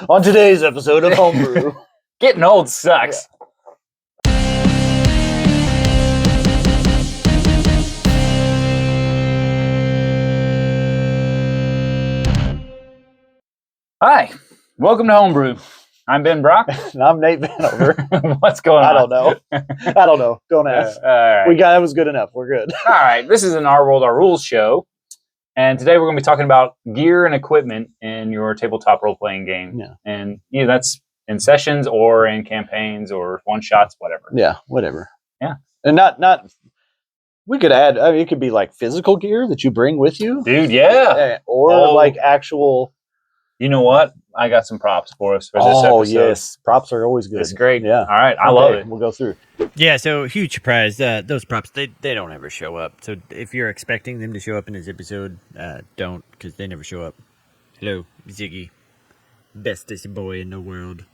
On today's episode of Homebrew. Getting old sucks. Hi, welcome to Homebrew. I'm Ben Brock. And I'm Nate Vanover. What's going on? I don't know. Don't ask. All right. That was good enough. We're good. All right. This is an Our World, Our Rules show. And today we're going to be talking about gear and equipment in your tabletop role-playing game. Yeah. And that's in sessions or in campaigns or one-shots, whatever. Yeah, whatever. Yeah. And not we could add, I mean, it could be like physical gear that you bring with you. Dude, yeah. Or like actual. You know what? I got some props for us for this episode. Oh, yes. Props are always good. It's great. Yeah. All right. I love it. We'll go through. Yeah, so huge surprise. Those props, they don't ever show up. So if you're expecting them to show up in this episode, don't, because they never show up. Hello, Ziggy. Bestest boy in the world.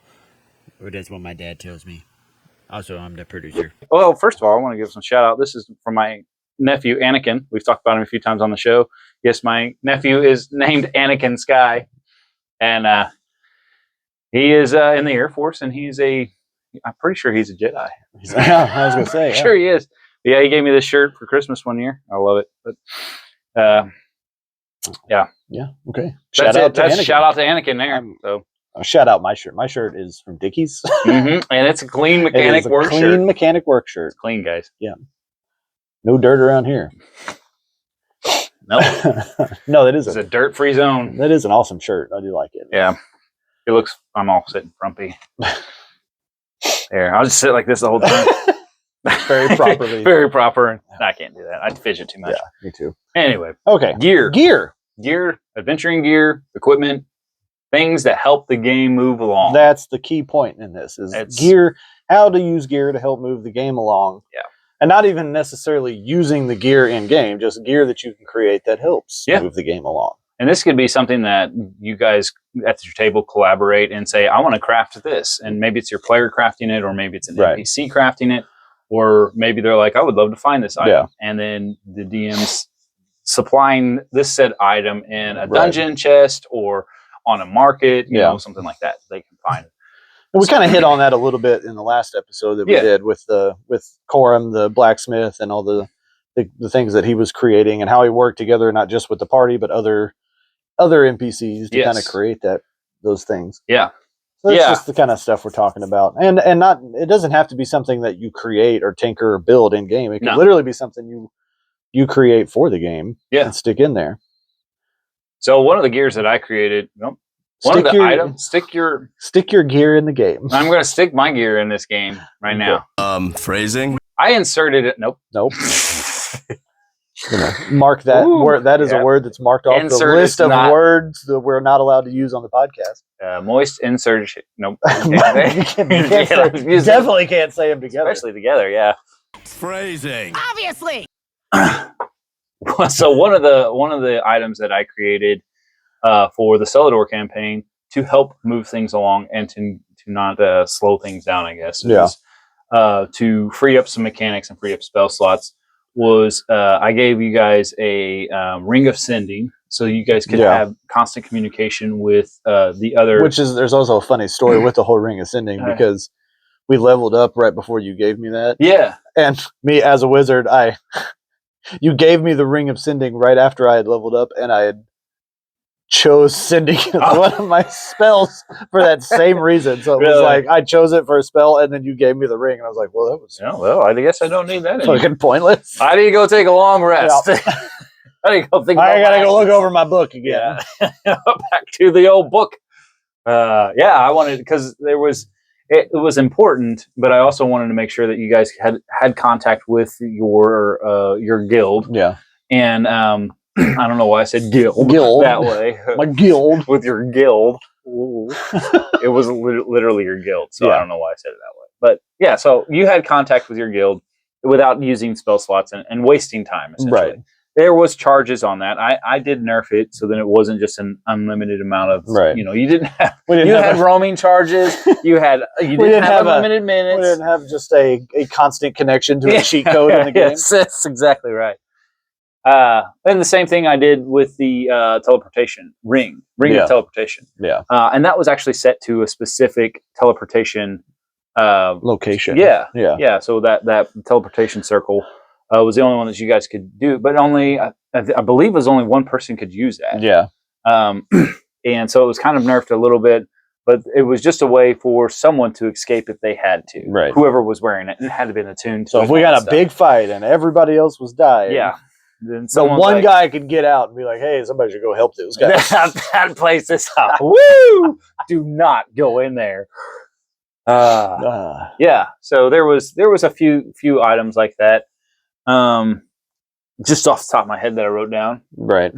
Or that's what my dad tells me. Also, I'm the producer. Well, first of all, I want to give some shout out. This is from my nephew, Anakin. We've talked about him a few times on the show. Yes, my nephew is named Anakin Sky. And he is in the Air Force, and I'm pretty sure he's a Jedi. Yeah, I was going to say. I'm sure he is. But yeah, he gave me this shirt for Christmas one year. I love it. But yeah. Yeah, okay. Shout out to Anakin there. So shout out my shirt. My shirt is from Dickies. And it's a clean mechanic work shirt. Clean mechanic work shirt. It's clean, guys. Yeah. No dirt around here. No. No, that is a dirt-free zone. That is an awesome shirt. I do like it. Yeah. I'm all sitting frumpy. There, I'll just sit like this the whole time. Very properly. Very proper. I can't do that. I'd fidget too much. Yeah, me too. Anyway. Okay. Gear, adventuring gear, equipment, things that help the game move along. That's the key point in this is gear, how to use gear to help move the game along. Yeah. And not even necessarily using the gear in game, just gear that you can create that helps move the game along. And this could be something that you guys at your table collaborate and say, I want to craft this. And maybe it's your player crafting it, or maybe it's an NPC crafting it, or maybe they're like, I would love to find this item. Yeah. And then the DM's supplying this said item in a dungeon chest or on a market, you know, something like that. They can find it. And we kind of hit on that a little bit in the last episode that we did with Coram, the blacksmith, and all the things that he was creating and how he worked together, not just with the party, but other NPCs to kind of create those things. Yeah. So that's just the kind of stuff we're talking about. And it doesn't have to be something that you create or tinker or build in game. It can literally be something you create for the game and stick in there. So one of the gears that I created, stick your gear in the game. I'm going to stick my gear in this game right now. Phrasing. I inserted it. Nope. Mark that word. That is a word that's marked off the list of words that we're not allowed to use on the podcast. Moist insertion. Nope. Definitely can't say them together. Especially together, yeah. Phrasing. Obviously. So one of the items that I created for the Celador campaign to help move things along and to not slow things down, I guess, is to free up some mechanics and free up spell slots. Was I gave you guys a ring of sending, so you guys could have constant communication with the other. There's also a funny story with the whole ring of sending because we leveled up right before you gave me that. Yeah, and me as a wizard, you gave me the ring of sending right after I had leveled up, and I had chose sending as one of my spells for that same reason. So it was like I chose it for a spell, and then you gave me the ring, and I was like, "Well, that was I guess I don't need that anymore. Fucking pointless." I need to go take a long rest. I need to go think. I gotta go look over my book again. Back to the old book. I wanted because it was important, but I also wanted to make sure that you guys had contact with your guild. Yeah, and I don't know why I said guild that way. My guild. With your guild. It was literally your guild, so I don't know why I said it that way. But yeah, so you had contact with your guild without using spell slots and wasting time, essentially. Right. There was charges on that. I did nerf it, so then it wasn't just an unlimited amount of, you didn't have, had roaming charges, you didn't have unlimited minutes. We didn't have just a constant connection to a cheat code in the game. Yes, that's exactly right. And the same thing I did with the teleportation ring of teleportation. Yeah. And that was actually set to a specific teleportation location. Yeah. So that teleportation circle was the only one that you guys could do, but only I believe it was only one person could use that. Yeah. And so it was kind of nerfed a little bit, but it was just a way for someone to escape if they had to. Right. Whoever was wearing it, and it had to be attuned. So if we got a big fight and everybody else was dying, then so one guy could get out and be like, "Hey, somebody should go help those guys." that place is hot. Woo! Do not go in there. Yeah. So there was a few items like that. Just off the top of my head that I wrote down. Right.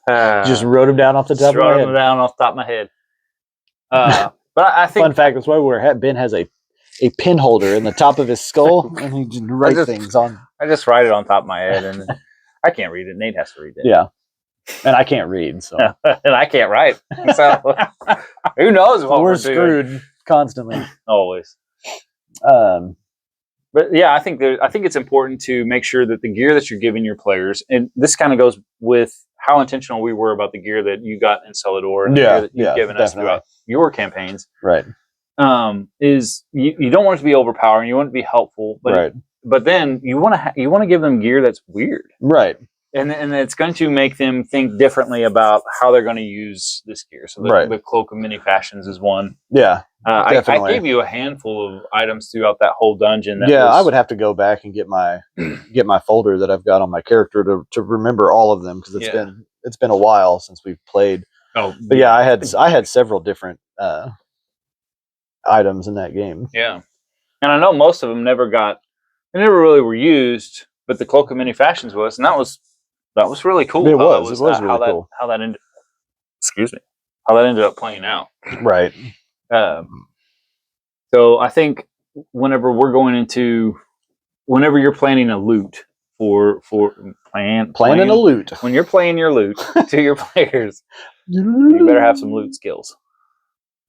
Just wrote them down off the top of my head. Wrote them down off the top of my head. But I think fun fact, that's why Ben has a pin holder in the top of his skull, and he just writes things on. I just write it on top of my head, and I can't read it. Nate has to read it. Yeah, and I can't read, so and I can't write. So who knows what we're screwed doing. Constantly, always. But yeah, I think it's important to make sure that the gear that you're giving your players, and this kind of goes with how intentional we were about the gear that you got in Celador, and the gear that you've given us throughout your campaigns. Right. Is you don't want it to be overpowering. You want it to be helpful, but but then you want to give them gear that's weird, right? And it's going to make them think differently about how they're going to use this gear. So the Cloak of Many Fashions is one. Yeah, I gave you a handful of items throughout that whole dungeon. I would have to go back and get my folder that I've got on my character to remember all of them, because it's been a while since we've played. Oh, but yeah, I had several different items in that game. Yeah, and I know most of them never really were used, but the Cloak of Many Fashions was, and that was really cool. It was really cool. How that ended up playing out. Right. So I think whenever you're planning a loot planning a loot, when you're playing your loot to your players, you better have some loot skills.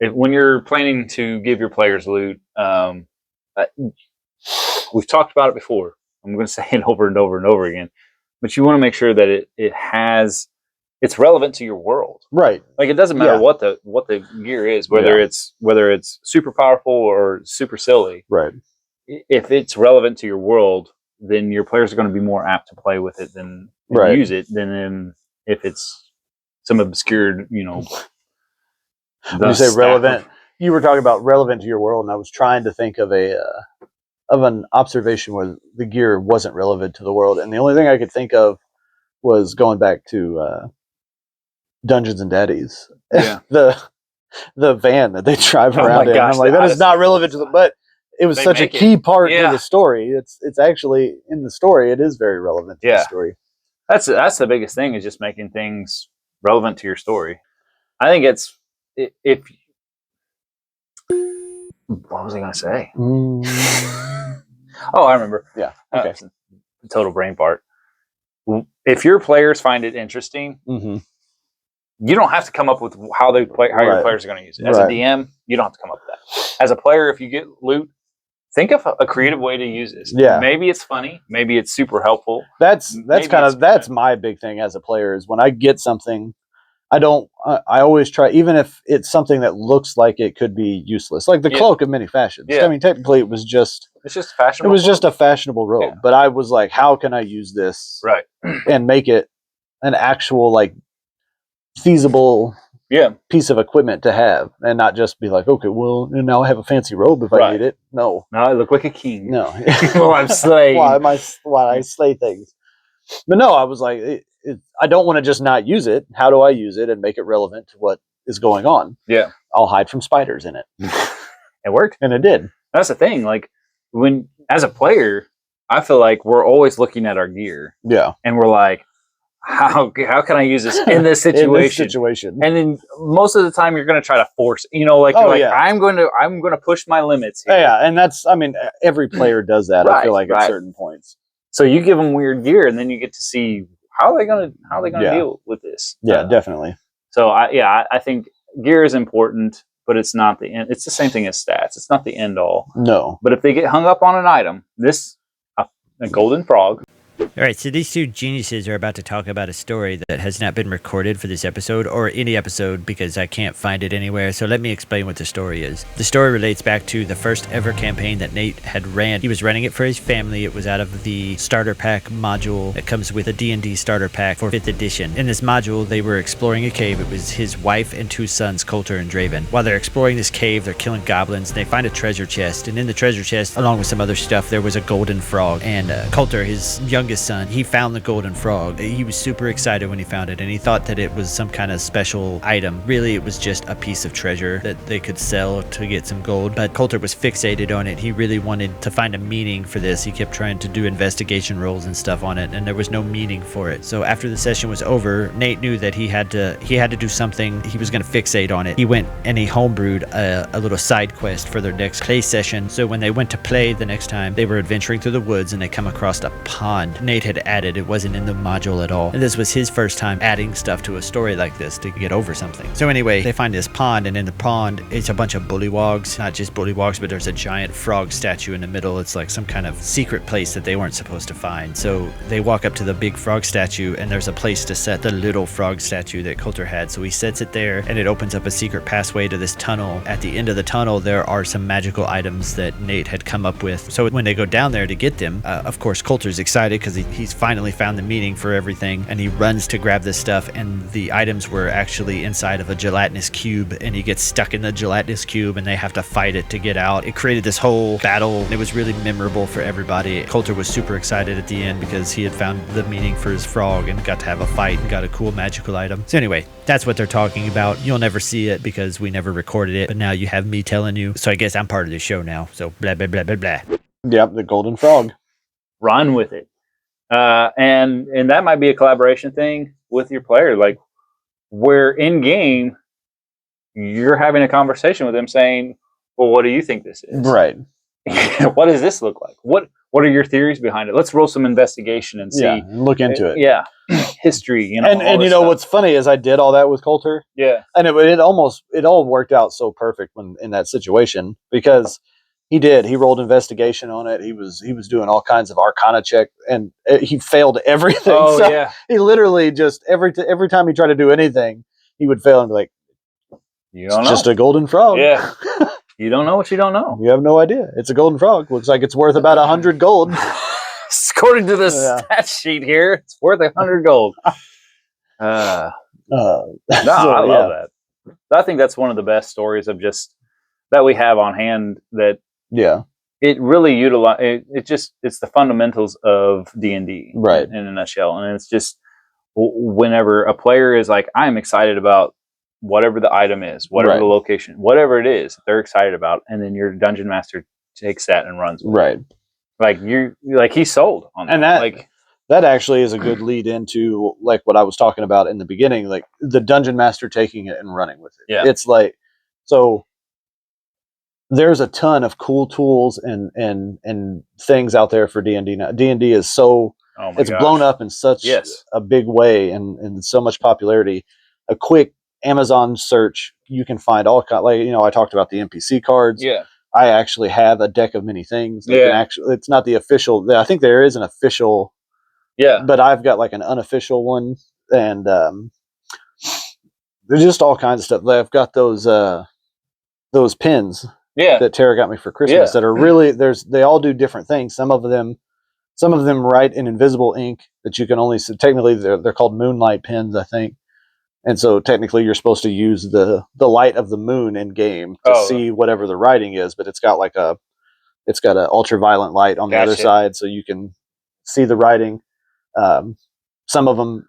When you're planning to give your players loot, we've talked about it before. I'm going to say it over and over and over again, but you want to make sure that it's relevant to your world, right? Like, it doesn't matter what the gear is, whether it's super powerful or super silly, right? If it's relevant to your world, then your players are going to be more apt to play with it than use it than if it's some obscured, When you say relevant, you were talking about relevant to your world, and I was trying to think of an observation where the gear wasn't relevant to the world, and the only thing I could think of was going back to Dungeons and Daddies. Yeah. the van that they drive around in. Gosh, I'm like, that is not relevant to but it was such a key part of the story. It's actually in the story. It is very relevant to the story. That's the biggest thing, is just making things relevant to your story. I think what was I going to say? Oh, I remember. Yeah. Okay. Total brain fart. If your players find it interesting, you don't have to come up with how your players are going to use it. As a DM, you don't have to come up with that. As a player, if you get loot, think of a creative way to use this. Yeah. Maybe it's funny. Maybe it's super helpful. That's my big thing as a player, is when I get something, I always try, even if it's something that looks like it could be useless, like the Cloak of Many Fashions. Yeah. I mean, technically it was just fashionable. It was just a fashionable robe, but I was like, how can I use this and make it an actual, like, feasible piece of equipment to have, and not just be like, okay, well, now I have a fancy robe if I need it. No, I look like a king. No, well, I'm slaying. Why I slay things? But no, I was like, I don't want to just not use it. How do I use it and make it relevant to what is going on? Yeah, I'll hide from spiders in it. It worked, and it did. That's the thing. Like, when, as a player, I feel like we're always looking at our gear. Yeah, and we're like, how can I use this in this situation? And then most of the time you're going to try to force, I'm going to push my limits here. Yeah, and that's, I mean, every player does that. I feel like at certain points. So you give them weird gear, and then you get to see how are they going to deal with this. Yeah, definitely. So I think gear is important, but it's not the end. It's the same thing as stats. It's not the end all. No. But if they get hung up on an item, a golden frog. All right, so these two geniuses are about to talk about a story that has not been recorded for this episode or any episode because I can't find it anywhere. So let me explain what the story is. The story relates back to the first ever campaign that Nate had ran. He was running it for his family. It was out of the starter pack module that comes with a D&D starter pack for 5th edition. In this module, they were exploring a cave. It was his wife and 2 sons, Coulter and Draven. While they're exploring this cave, they're killing goblins. They find a treasure chest, and in the treasure chest, along with some other stuff, there was a golden frog. And Coulter, his youngest son, he found the golden frog. He was super excited when he found it, and he thought that it was some kind of special item. Really, it was just a piece of treasure that they could sell to get some gold, but Coulter was fixated on it. He really wanted to find a meaning for this. He kept trying to do investigation rolls and stuff on it, and there was no meaning for it. So after the session was over, Nate knew that he had to do something. He was going to fixate on it. He went and he homebrewed a little side quest for their next play session. So when they went to play the next time, they were adventuring through the woods and they come across a pond Nate had added. It wasn't in the module at all. And this was his first time adding stuff to a story like this to get over something. So anyway, they find this pond, and in the pond, it's a bunch of bullywogs. Not just bullywogs, but there's a giant frog statue in the middle. It's like some kind of secret place that they weren't supposed to find. So they walk up to the big frog statue, and there's a place to set the little frog statue that Coulter had. So he sets it there, and it opens up a secret passway to this tunnel. At the end of the tunnel, there are some magical items that Nate had come up with. So when they go down there to get them, of course, Coulter's excited because he's finally found the meaning for everything, and he runs to grab this stuff, and the items were actually inside of a gelatinous cube, and he gets stuck in the gelatinous cube, and they have to fight it to get out. It created this whole battle. It was really memorable for everybody. Coulter was super excited at the end because he had found the meaning for his frog and got to have a fight and got a cool magical item. So anyway, that's what they're talking about. You'll never see it because we never recorded it, but now you have me telling you, so I guess I'm part of the show now. So blah blah blah blah blah. Yep, the golden frog. Run with it. And that might be a collaboration thing with your player, like where in game you're having a conversation with them saying, well, what do you think this is? Right. What does this look like? What are your theories behind it? Let's roll some investigation and see. Yeah, and look into it. Yeah. History, and you know, what's funny is I did all that with Coulter. Yeah. And it all worked out so perfect when in that situation, because he rolled investigation on it. He was doing all kinds of arcana check, and he failed everything. Oh, so yeah. He literally just every time he tried to do anything, he would fail and be like, you don't it's know. just a golden frog. Yeah. You don't know what you don't know. You have no idea. It's a golden frog. Looks like it's worth about 100 gold. According to the stat sheet here, it's worth 100 gold. I love that. I think that's one of the best stories of just that we have on hand. That it really it's the fundamentals of D&D, right, in a nutshell. And it's just whenever a player is like, I'm excited about whatever the item is, whatever the location, whatever it is they're excited about, and then your dungeon master takes that and runs with it. Like he's sold on that. And that actually is a good lead into like what I was talking about in the beginning, like the dungeon master taking it and running with it. Yeah. It's like, so there's a ton of cool tools and things out there for D&D now. D&D is so it's blown up in such a big way and so much popularity. A quick Amazon search, you can find all kind, like, you know, I talked about the NPC cards. Yeah. I actually have a deck of many things. It's not the official. I think there is an official. Yeah. But I've got like an unofficial one, and there's just all kinds of stuff. I've got those pins. Yeah. That Tara got me for Christmas that are really they all do different things. Some of them write in invisible ink that you can only see. Technically, they're called moonlight pins, I think. And so technically you're supposed to use the light of the moon in game to see whatever the writing is, but it's got an ultraviolet light on the other side, so you can see the writing. Some of them,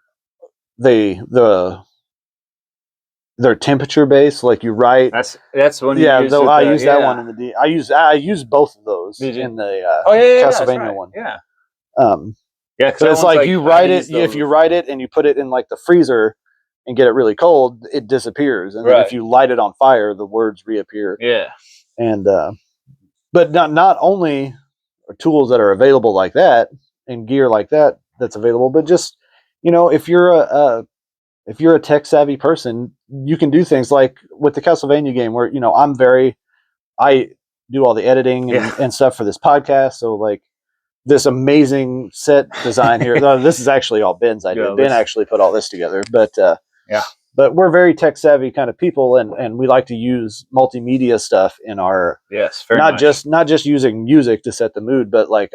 they're temperature based, like you write. That's when you use I use that one in the D. I use both of those in the Castlevania one. Yeah. So it's like you write it. If you write it and you put it in like the freezer and get it really cold, it disappears. And then if you light it on fire, the words reappear. Yeah. And but not only are tools that are available like that and gear like that that's available, but just, you know, if you're a tech savvy person, you can do things like with the Castlevania game where, you know, I do all the editing and stuff for this podcast. So like this amazing set design here. No, this is actually all Ben's idea. Ben actually put all this together, but but we're very tech savvy kind of people, and we like to use multimedia stuff in our not just using music to set the mood, but like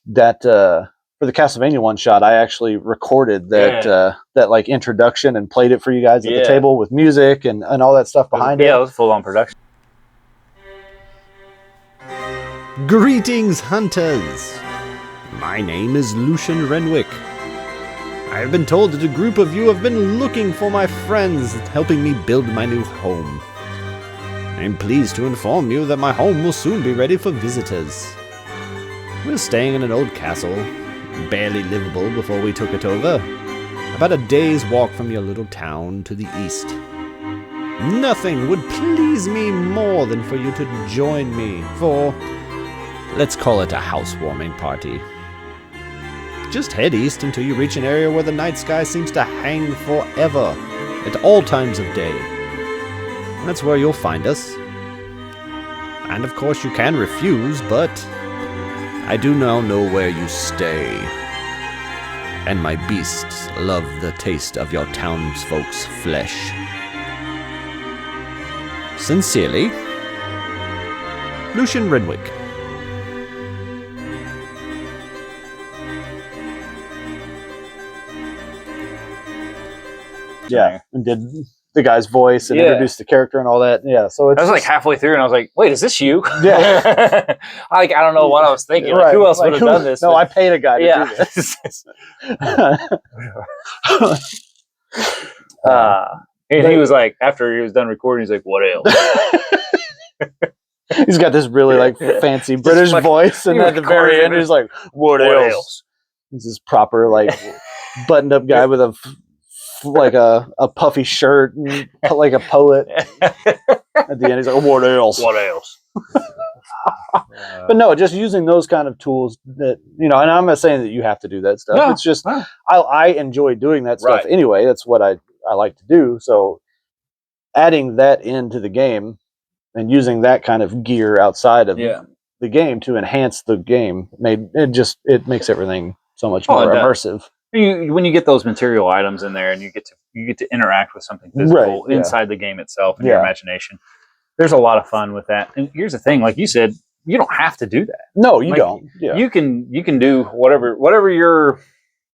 that for the Castlevania one shot, I actually recorded that that like introduction and played it for you guys at the table with music and all that stuff behind it. Yeah, it was full on production. Greetings, hunters! My name is Lucian Renwick. I have been told that a group of you have been looking for my friends, helping me build my new home. I am pleased to inform you that my home will soon be ready for visitors. We're staying in an old castle, barely livable before we took it over, about a day's walk from your little town to the east. Nothing would please me more than for you to join me for, let's call it a housewarming party. Just head east until you reach an area where the night sky seems to hang forever, at all times of day. That's where you'll find us. And of course you can refuse, but I do now know where you stay. And my beasts love the taste of your townsfolk's flesh. Sincerely, Lucian Renwick. Yeah, and did the guy's voice and introduced the character and all that. Yeah, so it's I was like halfway through, and I was like, "Wait, is this you?" Yeah, I don't know what I was thinking. Like, who else would have done this? No, I paid a guy to do this. And he was like, after he was done recording, he's like, "What else?" He's got this really like fancy British voice, and at the very end, he's like, "What else?" He's this proper like buttoned up guy with a puffy shirt and like a poet. At the end, he's like, "What else? What else?" But no, just using those kind of tools that, you know, and I'm not saying that you have to do that stuff. No. It's just I enjoy doing that stuff anyway. That's what I like to do. So adding that into the game and using that kind of gear outside of the game to enhance the game it makes everything so much more immersive. When you get those material items in there and you get to interact with something physical inside the game itself and your imagination, there's a lot of fun with that. And here's the thing, like you said, you don't have to do that. No, you don't. Yeah. You can do whatever you're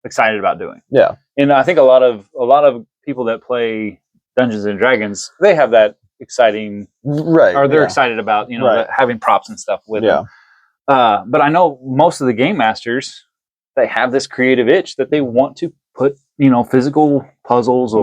excited about doing. Yeah. And I think a lot of people that play Dungeons and Dragons, they have that exciting or they're excited about, having props and stuff with them. But I know most of the game masters, they have this creative itch that they want to put, physical puzzles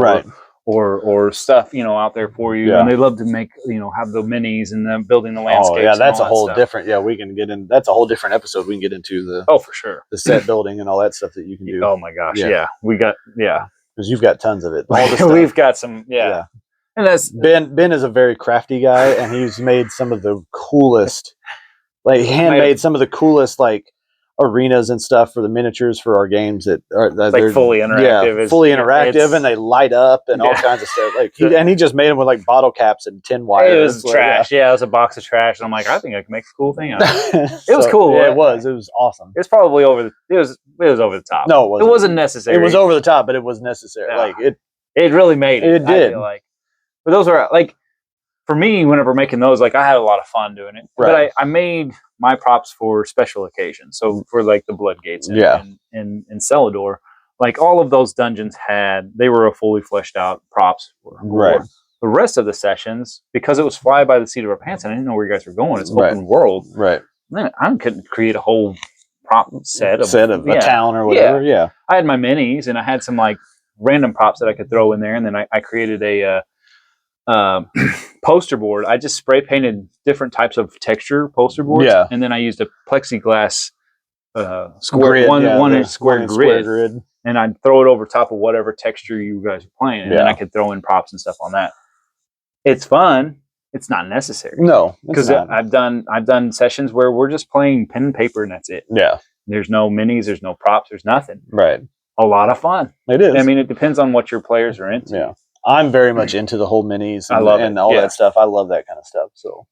or stuff, out there for you. And they love to make, have the minis and the building the landscapes. Oh yeah, that's a whole different, we can get in, that's a whole different episode. We can get into for sure. The set building and all that stuff that you can do. Oh my gosh. Yeah. We got, because you've got tons of it. All the stuff. We've got some, and that's Ben is a very crafty guy, and he's made some of the coolest, like handmade some of the coolest, like, arenas and stuff for the miniatures for our games that are like fully interactive. Fully interactive, and they light up and all kinds of stuff. Like he just made them with like bottle caps and tin wire. It was trash. It was a box of trash, and I'm like, I think I can make a cool thing out of it. It was cool. Yeah, it was awesome. It's probably over it was over the top. No, it wasn't necessary. It was over the top, but it was necessary. Yeah. Like it really made it. It did. I feel like, but those are like, for me, whenever making those, like I had a lot of fun doing it. But I made my props for special occasions. So for like the Blood Gates and Celador, like all of those dungeons they were a fully fleshed out props for the rest of the sessions, because it was fly by the seat of our pants and I didn't know where you guys were going. It's open world. Right. Man, I couldn't create a whole prop set of a town or whatever. Yeah. I had my minis and I had some like random props that I could throw in there, and then I created a poster board. I just spray painted different types of texture poster boards, and then I used a plexiglass square grid, one square grid, and I'd throw it over top of whatever texture you guys are playing, and then I could throw in props and stuff on that. It's fun. It's not necessary. No, because I've done sessions where we're just playing pen and paper and that's it. Yeah, there's no minis, there's no props, there's nothing. Right. A lot of fun. It is. I mean, it depends on what your players are into. Yeah. I'm very much into the whole minis and all that stuff. I love that kind of stuff. So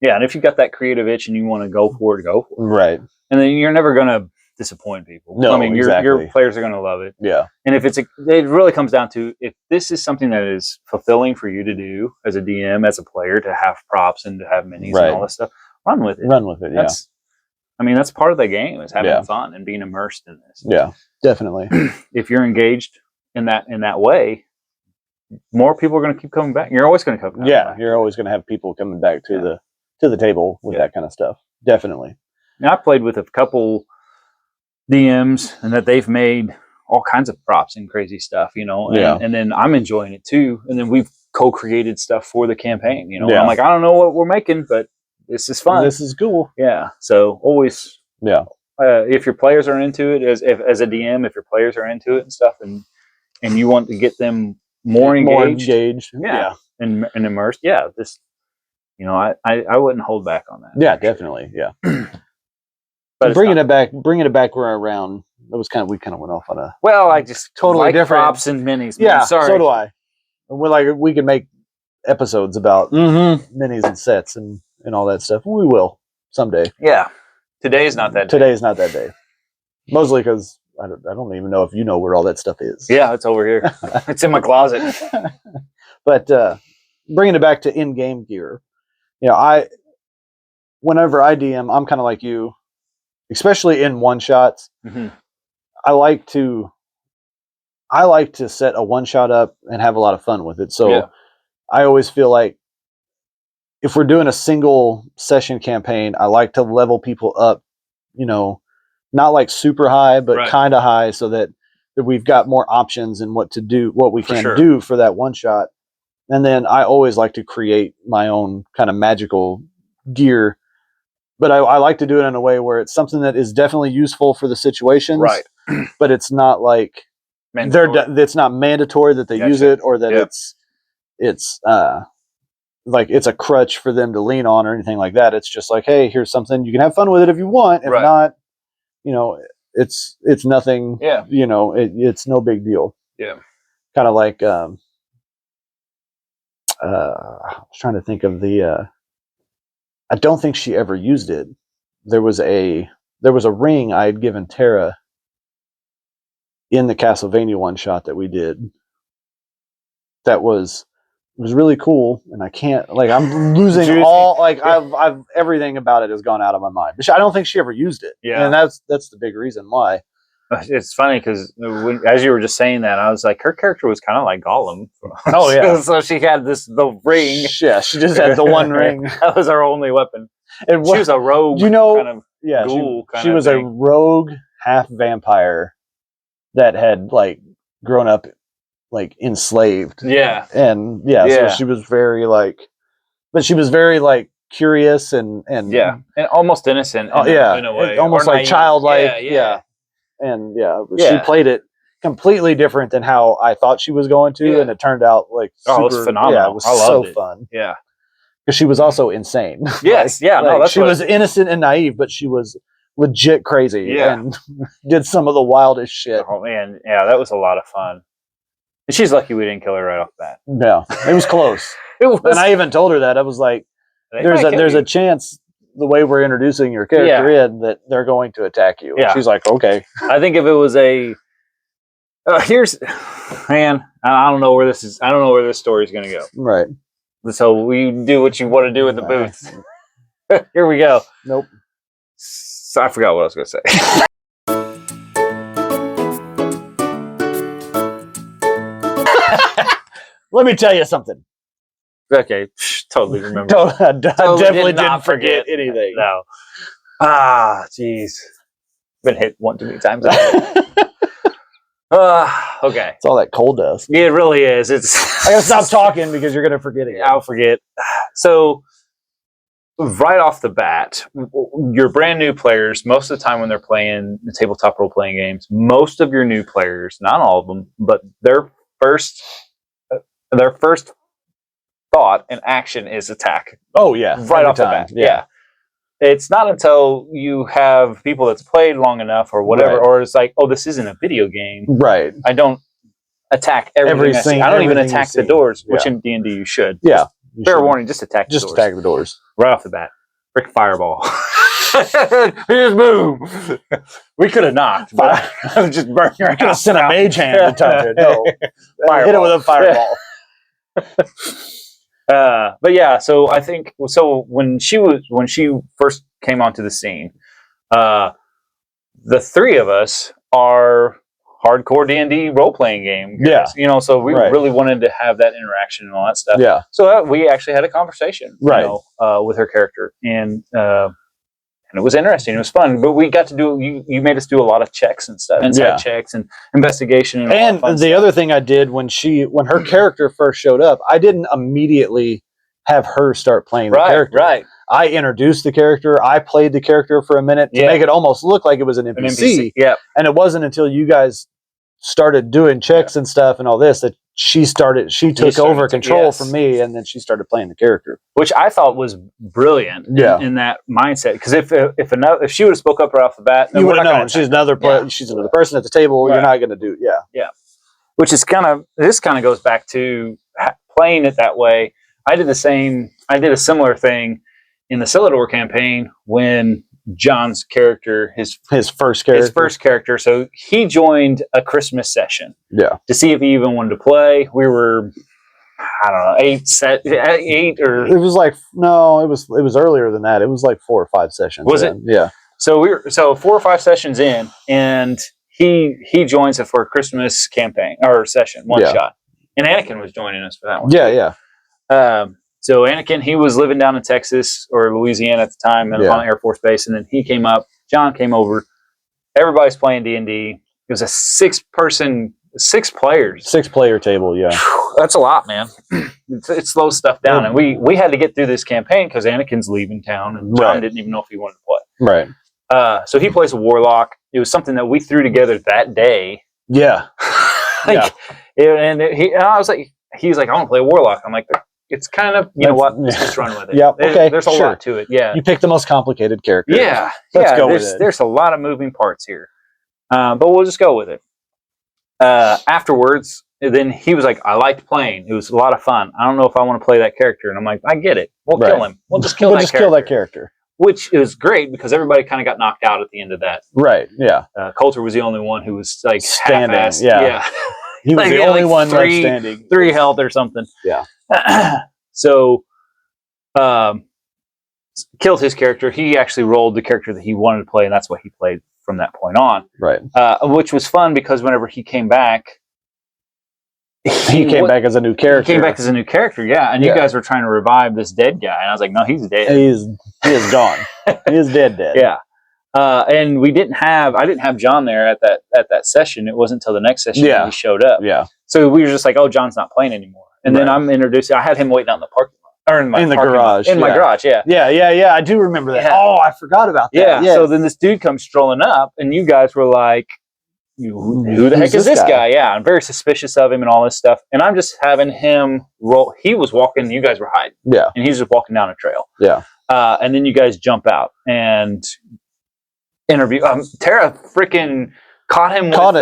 Yeah, and if you got that creative itch and you want to go for it, go for it. Right. And then you're never going to disappoint people. No, I mean, your exactly. players are going to love it. Yeah. And if it really comes down to if this is something that is fulfilling for you to do as a DM, as a player, to have props and to have minis and all this stuff, run with it. Run with it. Yeah. That's part of the game is having fun and being immersed in this. Yeah, definitely. If you're engaged in that way, more people are going to keep coming back. You're always going to come back. Yeah, you're always going to have people coming back to the table with that kind of stuff. Definitely. Now, I've played with a couple DMs and that they've made all kinds of props and crazy stuff, and then I'm enjoying it too. And then we've co-created stuff for the campaign, I'm like, I don't know what we're making, but this is fun. This is cool. Yeah. So always, if your players are into it as a DM, if your players are into it and stuff, and you want to get them more engaged. Yeah. And immersed. Yeah. This, I wouldn't hold back on that. Yeah, definitely. Yeah. But bringing it back around, that was we kind of went off on a. Well, I just totally different props and minis. Yeah. Sorry. So do I. We could make episodes about minis and sets and all that stuff. We will someday. Yeah. Today is not that day. Today is not that day. Mostly because I don't even know if you know where all that stuff is. Yeah, it's over here. It's in my closet. But bringing it back to in-game gear, whenever I DM, I'm kind of like you, especially in one-shots. Mm-hmm. I like to set a one-shot up and have a lot of fun with it. So I always feel like if we're doing a single session campaign, I like to level people up, not like super high, but kind of high, so that we've got more options in what we can do for that one shot. And then I always like to create my own kind of magical gear, but I like to do it in a way where it's something that is definitely useful for the situations, right? But it's not like it's not mandatory that they use it, or that it's like it's a crutch for them to lean on or anything like that. It's just like, hey, here's something, you can have fun with it if you want. If not, it's nothing. Yeah. It's no big deal. Yeah. Kind of like I was trying to think of I don't think she ever used it. There was a ring I had given Tara in the Castlevania one shot that we did. That was really cool, and I can't I'm losing all I've everything about it has gone out of my mind. But I don't think she ever used it. Yeah, and that's the big reason why. It's funny because as you were just saying that, I was like, her character was kind of like Gollum. Oh yeah, so she had the ring. Yeah, she just had the one ring. That was her only weapon. And she was a rogue. Kind of ghoul. She was a rogue half vampire that had grown up enslaved. Yeah. And so she was very but she was very curious and and almost innocent in a way. Almost childlike. Yeah. And she played it completely different than how I thought she was going to, and it turned out super, it was phenomenal. Yeah, it was so fun. Yeah. Because she was also insane. Yes, she was innocent and naive, but she was legit crazy and did some of the wildest shit. Oh man, yeah, that was a lot of fun. And she's lucky we didn't kill her right off the bat. Yeah, it was close. And I even told her that. I was like, there's a chance the way we're introducing your character in that they're going to attack you. Yeah. And she's like, okay. I think if it was I don't know where this is. I don't know where this story is going to go. Right. So we do what you want to do with the booth. Here we go. Nope. So I forgot what I was going to say. Let me tell you something. Okay, totally remember. I definitely didn't forget anything. No. Jeez. Been hit one too many times. Okay. It's all that coal dust. Yeah, it really is. It's. I gotta stop talking because you're gonna forget it. I'll forget. So, right off the bat, your brand new players, most of the time when they're playing the tabletop role playing games, most of your new players, not all of them, but their first thought and action is attack. Oh yeah, right off the bat. Yeah. It's not until you have people that's played long enough or whatever, or it's like, oh, this isn't a video game. Right. I don't attack everything. I don't even attack the doors, which in D&D you should. Yeah. Fair warning, just attack the doors. Just attack the doors. Right off the bat. Frick fireball. Just move. We could have knocked, but I was just burning your house. Sent a mage hand to touch it. No. Hit it with a fireball. But yeah, so I think when she first came onto the scene, the three of us are hardcore D&D role-playing game guys, Yeah. So we really wanted to have that interaction and all that stuff. Yeah. So we actually had a conversation, right, with her character, and it was interesting. It was fun, but we got to do. You made us do a lot of checks and stuff, inside checks and investigation. And the other thing I did when her character first showed up, I didn't immediately have her start playing the character. Right. I introduced the character. I played the character for a minute to make it almost look like it was an NPC. Yeah. And it wasn't until you guys started doing checks and stuff and all this that she took over control from me, and then she started playing the character, which I thought was brilliant. In that mindset, because if she would have spoke up right off the bat, you would have known she's another she's another person at the table. Right. You're not going to do Which is this kind of goes back to playing it that way. I did a similar thing in the Celador campaign when John's character, his first character. So he joined a Christmas session. Yeah. To see if he even wanted to play. We were, I don't know, 8 or. It was like, no, it was earlier than that. It was like 4 or 5 sessions. Was it? Yeah. So 4 or 5 sessions in, and he joins it for a Christmas campaign or session, one shot. And Anakin was joining us for that one. Yeah, yeah. So Anakin, he was living down in Texas or Louisiana at the time, on the Air Force Base, and then he came up. John came over. Everybody's playing D&D. It was a 6 players. 6-player table, yeah. That's a lot, man. It slows stuff down, and we had to get through this campaign because Anakin's leaving town, and John didn't even know if he wanted to play. Right. So he plays a warlock. It was something that we threw together that day. Yeah. I was like, he's like, I want to play a warlock. I'm like, it's kind of, let's just run with it. Yeah, okay, there's a lot to it. Yeah. You picked the most complicated character. Yeah. Let's go with it. There's a lot of moving parts here. But we'll just go with it. Afterwards, then he was like, I liked playing. It was a lot of fun. I don't know if I want to play that character. And I'm like, I get it. We'll kill him. We'll just kill that character. Which is great because everybody kind of got knocked out at the end of that. Right, yeah. Coulter was the only one who was like standing. Half-assed. Yeah. He was the only one left standing. 3 health or something. Yeah. So, killed his character. He actually rolled the character that he wanted to play, and that's what he played from that point on. Right. Which was fun because whenever he came back, he came back as a new character. Yeah. And you guys were trying to revive this dead guy, and I was like, no, he's dead. He is gone. He is dead. Yeah. And I didn't have John there at that session. It wasn't until the next session that he showed up. Yeah. So we were just like, oh, John's not playing anymore. And then I'm introducing. I had him waiting out in the parking lot, or in the garage. In my garage, yeah. Yeah. I do remember that. Yeah. Oh, I forgot about that. Yeah. Yes. So then this dude comes strolling up, and you guys were like, "Who the heck is this guy?" Yeah, I'm very suspicious of him and all this stuff. And I'm just having him roll. He was walking. You guys were hiding. Yeah. And he's just walking down a trail. Yeah. And then you guys jump out and interview. Tara freaking caught him. Caught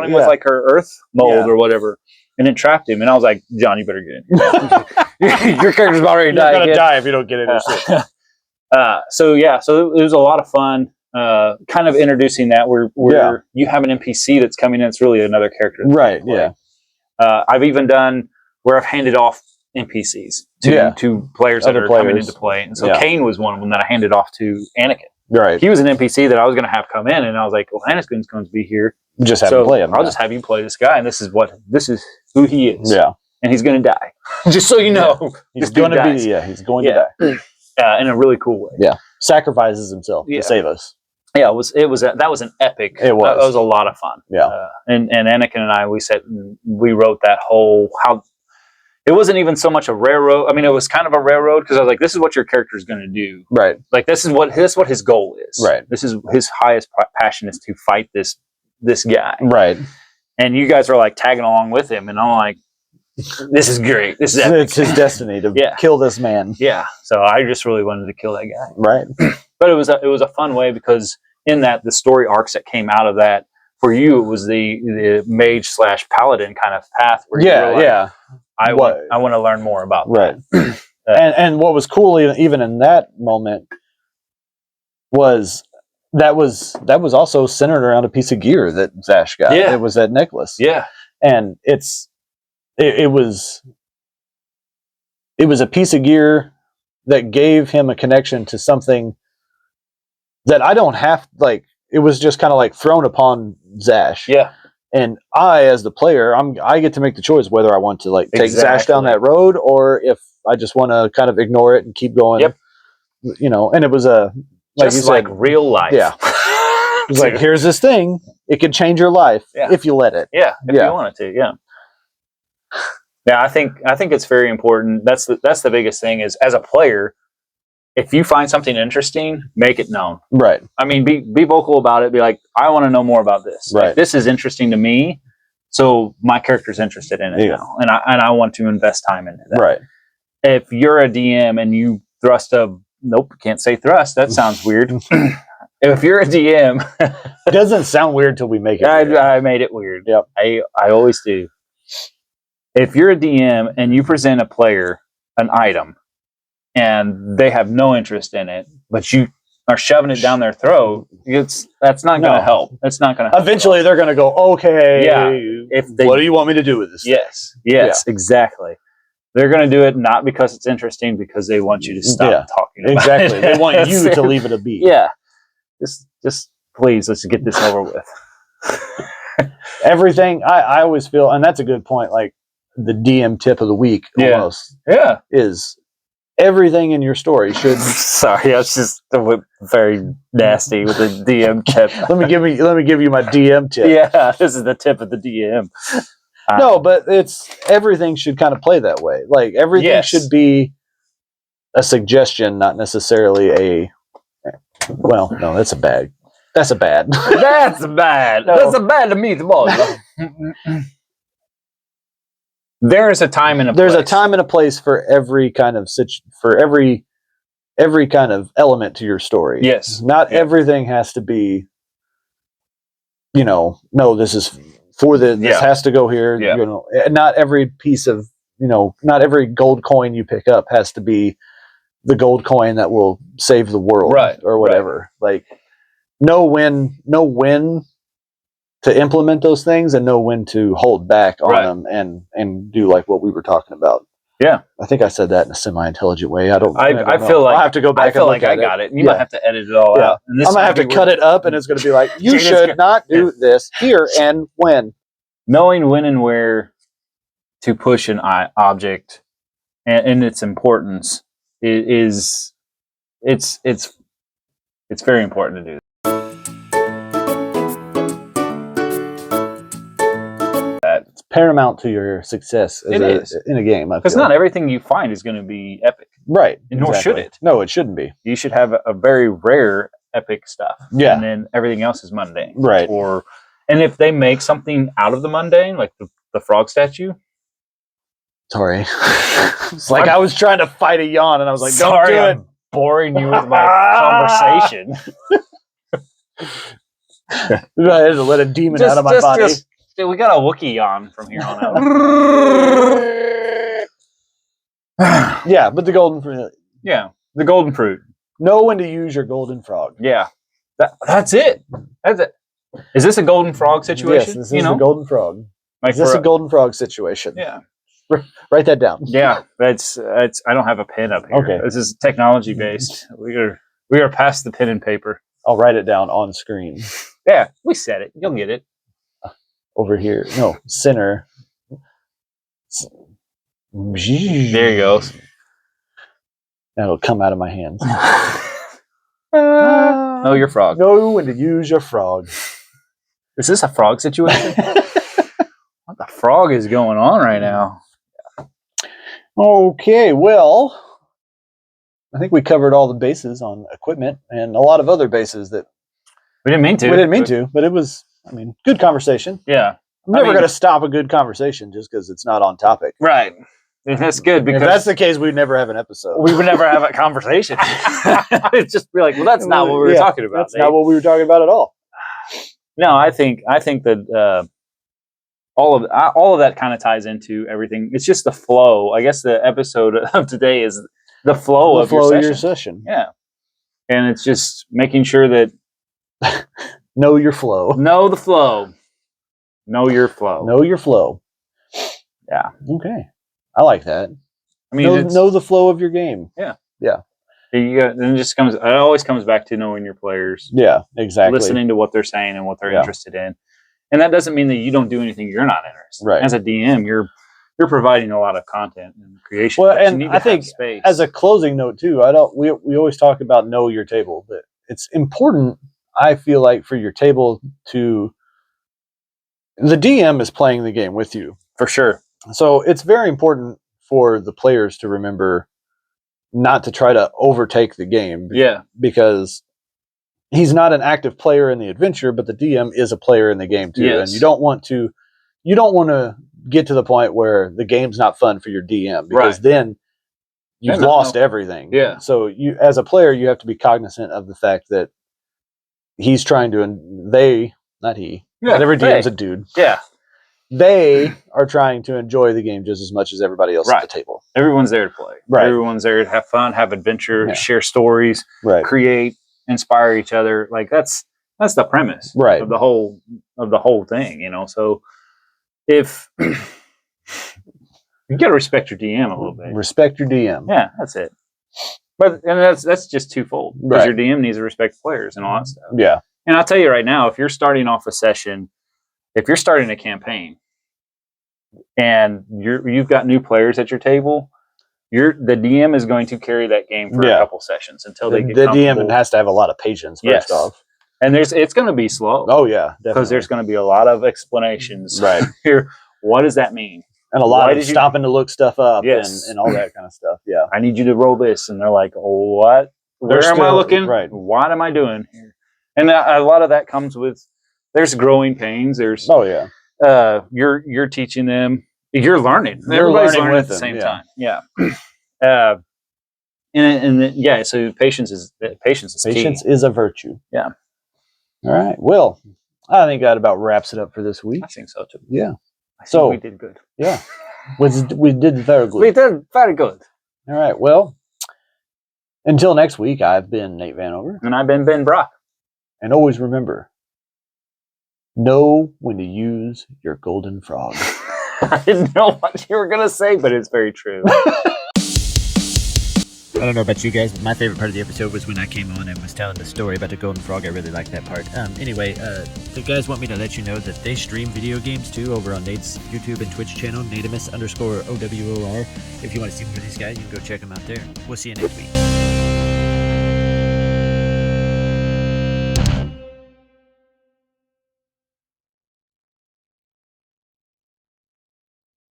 him with like her earth mold or whatever. And then trapped him, and I was like, "John, you better get in. Your character's about ready to die. You're gonna die if you don't get in here." So it was a lot of fun. Kind of introducing that where you have an NPC that's coming in. It's really another character, right? Yeah. I've even done where I've handed off NPCs to players that are coming into play, and so Kane was one of them that I handed off to Anakin. Right. He was an NPC that I was going to have come in, and I was like, "Well, Anakin's going to be here. Just have him play him. I'll just have you play this guy, and this is who he is. Yeah, and he's going to die. Just so you know, he's going to be. Yeah, he's going to die in a really cool way. Yeah, sacrifices himself to save us. Yeah, that was an epic. It was. It was a lot of fun. Yeah, and Anakin and I, we sat and we wrote that whole how. It wasn't even so much a railroad. I mean, it was kind of a railroad because I was like, "This is what your character is going to do." Right. Like this is what his goal is. Right. This is his highest passion is to fight this guy. Right. And you guys are like tagging along with him, and I'm like, "This is great. This is epic." It's his destiny to kill this man. Yeah. So I just really wanted to kill that guy. Right. But it was a fun way because in that the story arcs that came out of that for you it was the mage / paladin kind of path where you were like, I want to learn more about right. that. And what was cool even in that moment was that was also centered around a piece of gear that Zash got. Yeah. It was that necklace. Yeah. And it was a piece of gear that gave him a connection to something that I don't have, like, it was just kind of like thrown upon Zash. Yeah. And I, as the player, I get to make the choice whether I want to like take Zash down that road or if I just want to kind of ignore it and keep going. Yep. You know, and it was like just you said, like real life. Yeah. It was like, here's this thing. It could change your life if you let it. Yeah. If you want it to. Yeah. Yeah. I think it's very important. That's the biggest thing is, as a player, if you find something interesting, make it known. Right. I mean, be vocal about it. Be like, I want to know more about this. Right. Like, this is interesting to me, so my character's interested in it now, and I want to invest time into that. Right. If you're a DM and you thrust nope, can't say thrust. That sounds weird. If you're a DM, it doesn't sound weird till we make it. I made it weird. Yep. I always do. If you're a DM and you present a player an item, and they have no interest in it, but you are shoving it down their throat, that's not going to help. It's not going to help. Eventually, they're going to go, okay, what do you want me to do with this? Yes, exactly. They're going to do it not because it's interesting, because they want you to stop talking about it. Exactly. They want you to leave it a be. Yeah. Just please, let's get this over with. Everything, I always feel, and that's a good point, like the DM tip of the week almost is everything in your story should. Sorry, I was just very nasty with the DM tip. let me give you my DM tip. Yeah, this is the tip of the DM. No, but everything should kind of play that way. Like everything should be a suggestion, not necessarily a. Well, no, that's a bad. That's bad. No. That's bad to me, the boss. There is a time and a place. There's a time and a place for every kind of every kind of element to your story. Yes. Not everything has to be, no, this is for this has to go here. Yeah. Not every piece of, not every gold coin you pick up has to be the gold coin that will save the world or whatever. Like know when to implement those things and know when to hold back on them and do like what we were talking about. Yeah. I think I said that in a semi-intelligent way. I feel like I'll have to go back. I feel like I got it. You might have to edit it all out. And I'm gonna have to cut it up, and it's gonna be like, you should not do this here and when. Knowing when and where to push an object and its importance it's very important to do that. It's paramount to your success in a game. Because not everything you find is going to be epic. Right. Nor should it. No, it shouldn't be. You should have a very rare epic stuff. Yeah. And then everything else is mundane. Right. And if they make something out of the mundane, like the frog statue. Sorry. It's like I was trying to fight a yawn, and I was like, "Don't do it." I'm boring you with my conversation. I had to let a demon out of my body. We got a Wookiee yawn from here on out. Yeah, but the golden fruit. Yeah, the golden fruit. Know when to use your golden frog. Yeah, that's it. That's it. Is this a golden frog situation? Yes, this is a golden frog. Like is this a golden frog situation? Yeah. Write that down. Yeah, that's. I don't have a pen up here. Okay. This is technology based. We are past the pen and paper. I'll write it down on screen. Yeah, we said it. You'll get it. Over here. No, center. There he goes. That'll come out of my hands. Know your frog. Know when to use your frog. Is this a frog situation? What the frog is going on right now? Okay, well, I think we covered all the bases on equipment and a lot of other bases that we didn't mean to. We didn't mean to, but it was, good conversation. Yeah. I'm never going to stop a good conversation just because it's not on topic. Right. And that's good because if that's the case, we'd never have an episode. We would never have a conversation. It's just be like, well, that's not what we were talking about. That's not what we were talking about at all. No, I think that all of that kind of ties into everything. It's just the flow. I guess the episode of today is the flow of your session. Yeah. And it's just making sure that know your flow. Know the flow. Know your flow. Know your flow. Yeah. Okay. I like that. I mean, know the flow of your game. Yeah. Yeah. It always comes back to knowing your players. Yeah, exactly. Listening to what they're saying and what they're interested in. And that doesn't mean that you don't do anything you're not interested in. Right. As a DM, you're providing a lot of content and creation. Well, and I think as a closing note too, we always talk about know your table, but it's important, I feel like, for your table the DM is playing the game with you. For sure. So it's very important for the players to remember not to try to overtake the game. Yeah. Because he's not an active player in the adventure, but the DM is a player in the game too. Yes. And you don't want to get to the point where the game's not fun for your DM, because then you've lost everything. Yeah. So you, as a player, you have to be cognizant of the fact that he's trying to, not he, but every DM's a dude. Yeah. They are trying to enjoy the game just as much as everybody else at the table. Everyone's there to play. Right. Everyone's there to have fun, have adventure, share stories, create, inspire each other. Like that's the premise of the whole thing, you know. So if you got to respect your DM a little bit. Respect your DM. Yeah, that's it. But that's just twofold, because your DM needs to respect players and all that stuff. Yeah. And I'll tell you right now, if you're starting off a session, if you're starting a campaign and you've got new players at your table, the DM is going to carry that game for a couple sessions until they get comfortable. DM has to have a lot of patience first off. And it's going to be slow. Oh yeah, because there's going to be a lot of explanations. Right. Here, what does that mean? And a lot of stopping to look stuff up and all that kind of stuff. Yeah. I need you to roll this. And they're like, what? Where am I looking? Right. What am I doing here? And a lot of that comes with, there's growing pains. There's, you're teaching them, you're learning. Everybody's learning at the same time. Yeah. So patience is key. Patience is a virtue. Yeah. All right. Well, I think that about wraps it up for this week. I think so too. Yeah. So we did good. Yeah. We did very good. We did very good. All right. Well, until next week, I've been Nate Vanover. And I've been Ben Brock. And always remember, know when to use your golden frog. I didn't know what you were going to say, but it's very true. I don't know about you guys, but my favorite part of the episode was when I came on and was telling the story about the golden frog. I really liked that part. Anyway, the guys want me to let you know that they stream video games too over on Nate's YouTube and Twitch channel, Natimus_OWOR. If you want to see more of these guys, you can go check them out there. We'll see you next week.